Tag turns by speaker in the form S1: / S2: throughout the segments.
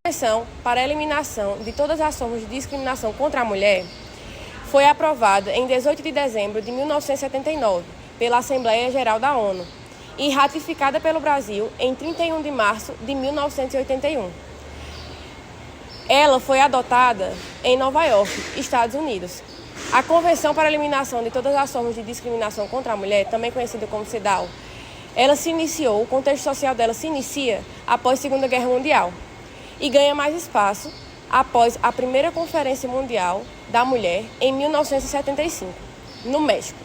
S1: Convenção para a eliminação de todas as formas de discriminação contra a mulher foi aprovada em 18 de dezembro de 1979 pela Assembleia Geral da ONU e ratificada pelo Brasil em 31 de março de 1981. Ela foi adotada em Nova York, Estados Unidos. A Convenção para a Eliminação de todas as formas de discriminação contra a mulher, também conhecida como CEDAW, o contexto social dela se inicia após a Segunda Guerra Mundial e ganha mais espaço após a primeira Conferência Mundial da Mulher em 1975, no México.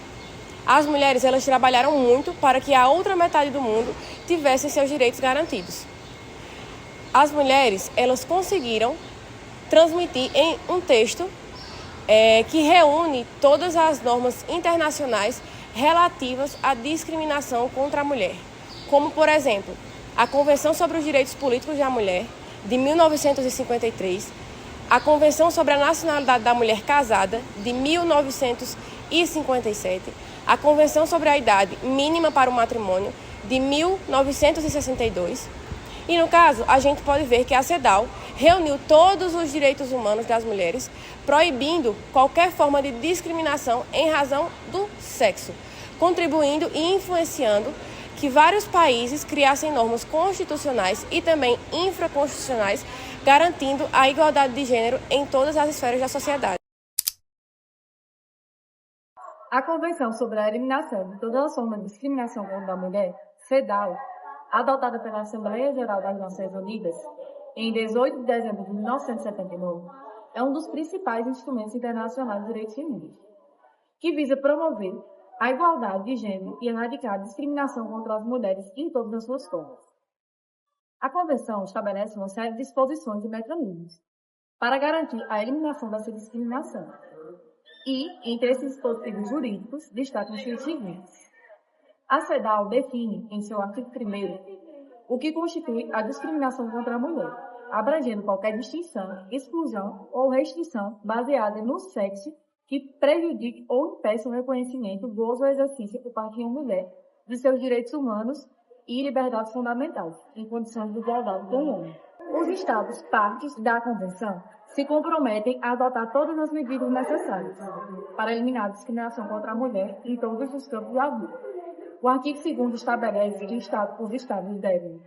S1: As mulheres elas trabalharam muito para que a outra metade do mundo tivesse seus direitos garantidos. As mulheres elas conseguiram transmitir em um texto que reúne todas as normas internacionais relativas à discriminação contra a mulher, como, por exemplo, a Convenção sobre os Direitos Políticos da Mulher, de 1953, a Convenção sobre a Nacionalidade da Mulher Casada, de 1957, a Convenção sobre a Idade Mínima para o Matrimônio, de 1962. E, no caso, a gente pode ver que a CEDAW reuniu todos os direitos humanos das mulheres, proibindo qualquer forma de discriminação em razão do sexo, contribuindo e influenciando que vários países criassem normas constitucionais e também infraconstitucionais, garantindo a igualdade de gênero em todas as esferas da sociedade.
S2: A Convenção sobre a Eliminação de todas as formas de discriminação contra a mulher, CEDAW, adotada pela Assembleia Geral das Nações Unidas em 18 de dezembro de 1979, é um dos principais instrumentos internacionais de direitos civis, que visa promover a igualdade de gênero e erradicar a discriminação contra as mulheres em todas as suas formas. A Convenção estabelece uma série de disposições e mecanismos para garantir a eliminação dessa discriminação. E, entre esses dispositivos jurídicos, destacam-se os seguintes. A CEDAW define, em seu artigo 1º, o que constitui a discriminação contra a mulher, abrangendo qualquer distinção, exclusão ou restrição baseada no sexo que prejudique ou impeça o reconhecimento, gozo ou exercício por parte de uma mulher de seus direitos humanos e liberdades fundamentais, em condições de igualdade com o homem. Os Estados partes da Convenção se comprometem a adotar todas as medidas necessárias para eliminar a discriminação contra a mulher em todos os campos da vida. O artigo 2º estabelece que os Estados devem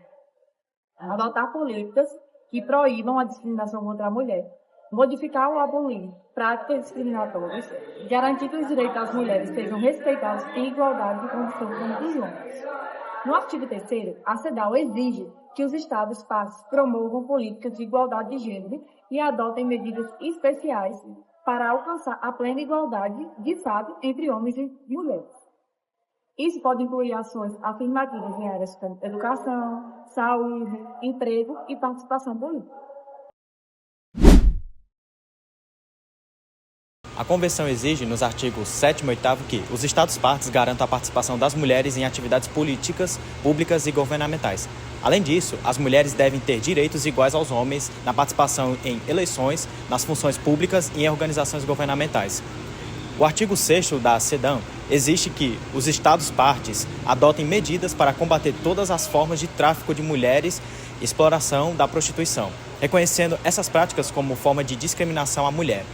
S2: adotar políticas que proíbam a discriminação contra a mulher, modificar ou abolir práticas discriminatórias, garantir que os direitos das mulheres sejam respeitados em igualdade de condições com os homens. No artigo 3º, a CEDAW exige que os Estados partes promovam políticas de igualdade de gênero e adotem medidas especiais para alcançar a plena igualdade, de fato, entre homens e mulheres. Isso pode incluir ações afirmativas em áreas como educação, saúde, emprego e participação política.
S3: A Convenção exige, nos artigos 7º e 8º, que os Estados-partes garantam a participação das mulheres em atividades políticas, públicas e governamentais. Além disso, as mulheres devem ter direitos iguais aos homens na participação em eleições, nas funções públicas e em organizações governamentais. O artigo 6º da CEDAW exige que os Estados-partes adotem medidas para combater todas as formas de tráfico de mulheres e exploração da prostituição, reconhecendo essas práticas como forma de discriminação à mulher.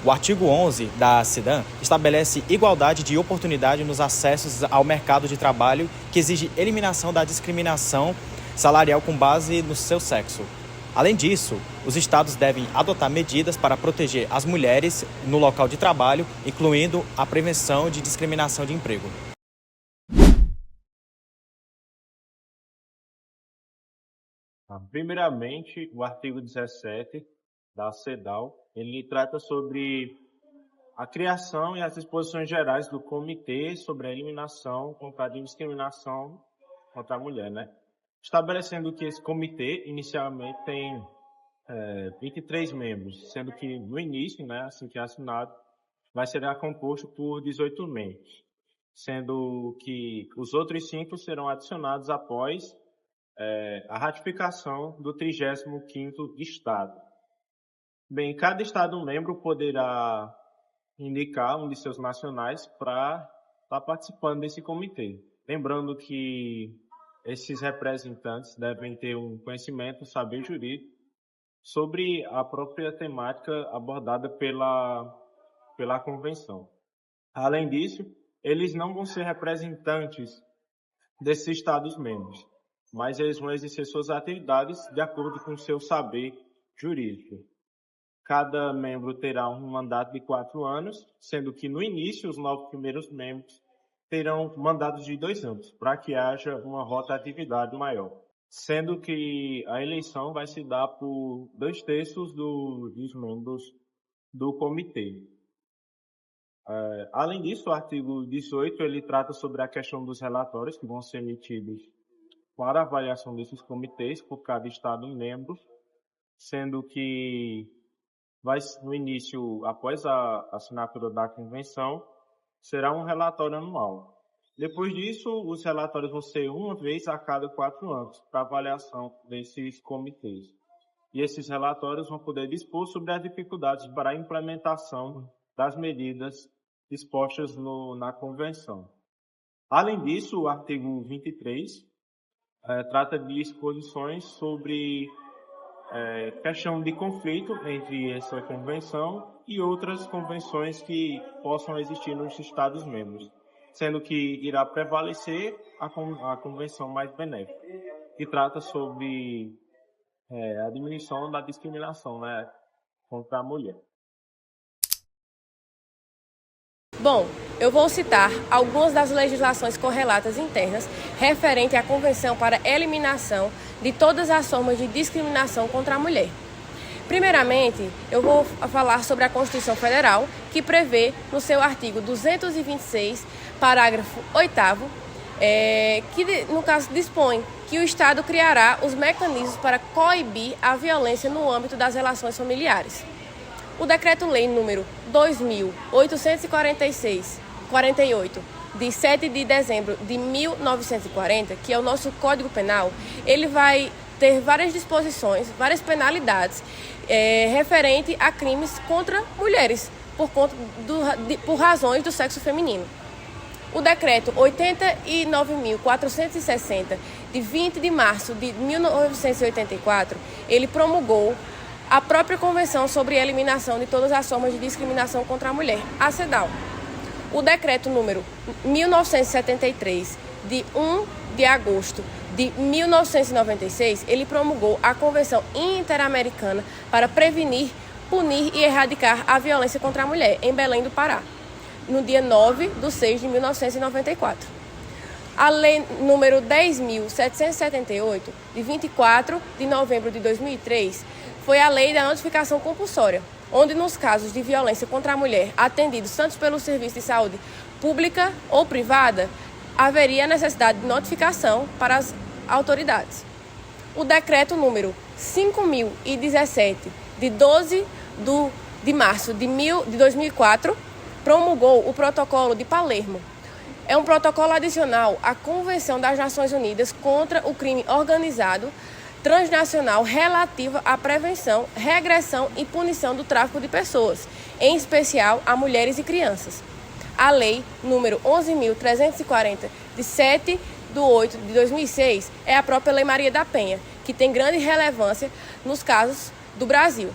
S3: O artigo 11 da CEDAW estabelece igualdade de oportunidade nos acessos ao mercado de trabalho, que exige eliminação da discriminação salarial com base no seu sexo. Além disso, os Estados devem adotar medidas para proteger as mulheres no local de trabalho, incluindo a prevenção de discriminação de emprego.
S4: Primeiramente, o artigo 17 da CEDAW, ele trata sobre a criação e as disposições gerais do Comitê sobre a Eliminação contra a Discriminação contra a Mulher, né? Estabelecendo que esse comitê, inicialmente, tem 23 membros, sendo que no início, né, assim que é assinado, vai ser composto por 18 membros, sendo que os outros 5 serão adicionados após a ratificação do 35º Estado. Bem, cada Estado-membro poderá indicar um de seus nacionais para estar participando desse comitê. Lembrando que esses representantes devem ter um conhecimento, um saber jurídico sobre a própria temática abordada pela convenção. Além disso, eles não vão ser representantes desses Estados-membros, mas eles vão exercer suas atividades de acordo com o seu saber jurídico. Cada membro terá um mandato de 4 anos, sendo que no início os 9 primeiros membros terão mandatos de 2 anos, para que haja uma rotatividade maior. Sendo que a eleição vai se dar por 2/3 dos membros do comitê. Além disso, o artigo 18 ele trata sobre a questão dos relatórios que vão ser emitidos para a avaliação desses comitês por cada Estado-membro, sendo que no início, após a assinatura da convenção, será um relatório anual. Depois disso, os relatórios vão ser uma vez a cada 4 anos para avaliação desses comitês. E esses relatórios vão poder dispor sobre as dificuldades para a implementação das medidas dispostas na convenção. Além disso, o artigo 23 trata de exposições sobre questão de conflito entre essa convenção e outras convenções que possam existir nos Estados-membros, sendo que irá prevalecer a convenção mais benéfica, que trata sobre a diminuição da discriminação, né, contra a mulher.
S1: Bom, eu vou citar algumas das legislações correlatas internas referente à Convenção para a Eliminação de todas as formas de discriminação contra a mulher. Primeiramente, eu vou falar sobre a Constituição Federal, que prevê no seu artigo 226, parágrafo 8º, que no caso dispõe que o Estado criará os mecanismos para coibir a violência no âmbito das relações familiares. O Decreto-Lei número 2.846/48, de 7 de dezembro de 1940, que é o nosso Código Penal, ele vai ter várias disposições, várias penalidades referente a crimes contra mulheres, por razões do sexo feminino. O Decreto 89.460, de 20 de março de 1984, ele promulgou a própria Convenção sobre a Eliminação de todas as formas de discriminação contra a mulher, a CEDAW. O Decreto número 1973, de 1 de agosto de 1996, ele promulgou a Convenção Interamericana para prevenir, punir e erradicar a violência contra a mulher, em Belém do Pará, no dia 9/6/1994. A Lei número 10.778, de 24 de novembro de 2003, foi a Lei da Notificação Compulsória, onde nos casos de violência contra a mulher atendidos tanto pelo Serviço de Saúde Pública ou privada, haveria necessidade de notificação para as autoridades. O Decreto número 5.017, de 12 de março de 2004, promulgou o Protocolo de Palermo. É um protocolo adicional à Convenção das Nações Unidas contra o Crime Organizado Transnacional relativa à prevenção, regressão e punição do tráfico de pessoas, em especial a mulheres e crianças. A Lei número 11.340, de 7 de 8 de 2006, é a própria Lei Maria da Penha, que tem grande relevância nos casos do Brasil.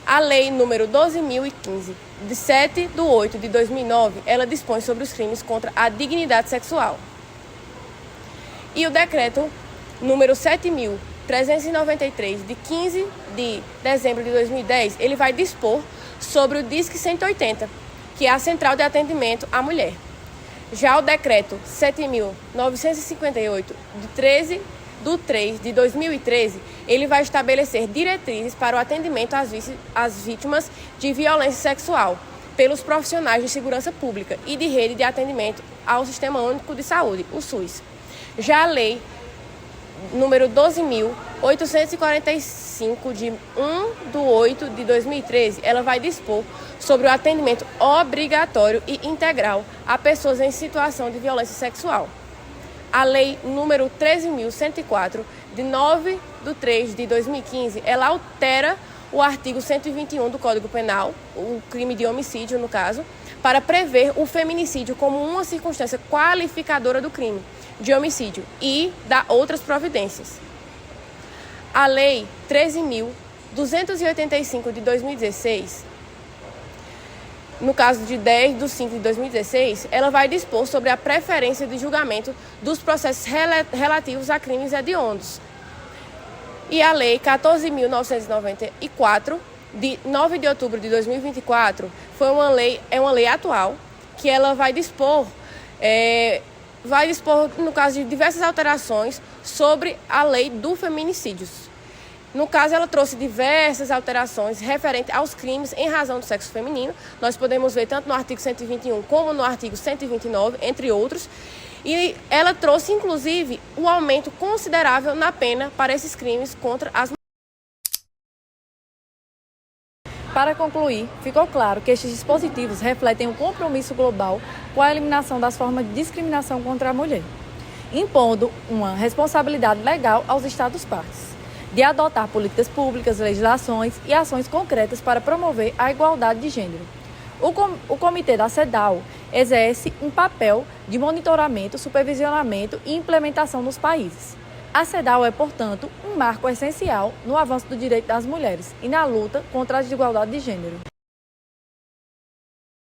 S1: A Lei número 12.015, de 7 de 8 de 2009, ela dispõe sobre os crimes contra a dignidade sexual. E o Decreto número 7.393, de 15 de dezembro de 2010, ele vai dispor sobre o DISC 180, que é a Central de Atendimento à Mulher. Já o Decreto 7.958, de 13 de 3 de 2013, ele vai estabelecer diretrizes para o atendimento às vítimas de violência sexual pelos profissionais de segurança pública e de rede de atendimento ao Sistema Único de Saúde, o SUS. Já a Lei número 12.845, de 1 de 8 de 2013, ela vai dispor sobre o atendimento obrigatório e integral a pessoas em situação de violência sexual. A Lei número 13.104, de 9 de 3 de 2015, ela altera o artigo 121 do Código Penal, o crime de homicídio, no caso, para prever o feminicídio como uma circunstância qualificadora do crime de homicídio e dar outras providências. A Lei 13.285 de 2016, no caso de 10/5/2016, ela vai dispor sobre a preferência de julgamento dos processos relativos a crimes hediondos. E a Lei 14.994, de 9 de outubro de 2024, é uma lei atual, que ela vai dispor, no caso de diversas alterações sobre a lei do feminicídios. No caso, ela trouxe diversas alterações referentes aos crimes em razão do sexo feminino. Nós podemos ver tanto no artigo 121 como no artigo 129, entre outros. E ela trouxe, inclusive, um aumento considerável na pena para esses crimes contra as mulheres.
S2: Para concluir, ficou claro que estes dispositivos refletem um compromisso global com a eliminação das formas de discriminação contra a mulher, impondo uma responsabilidade legal aos Estados-partes de adotar políticas públicas, legislações e ações concretas para promover a igualdade de gênero. O Comitê da CEDAW exerce um papel de monitoramento, supervisionamento e implementação nos países. A CEDAW é, portanto, um marco essencial no avanço do direito das mulheres e na luta contra a desigualdade de gênero.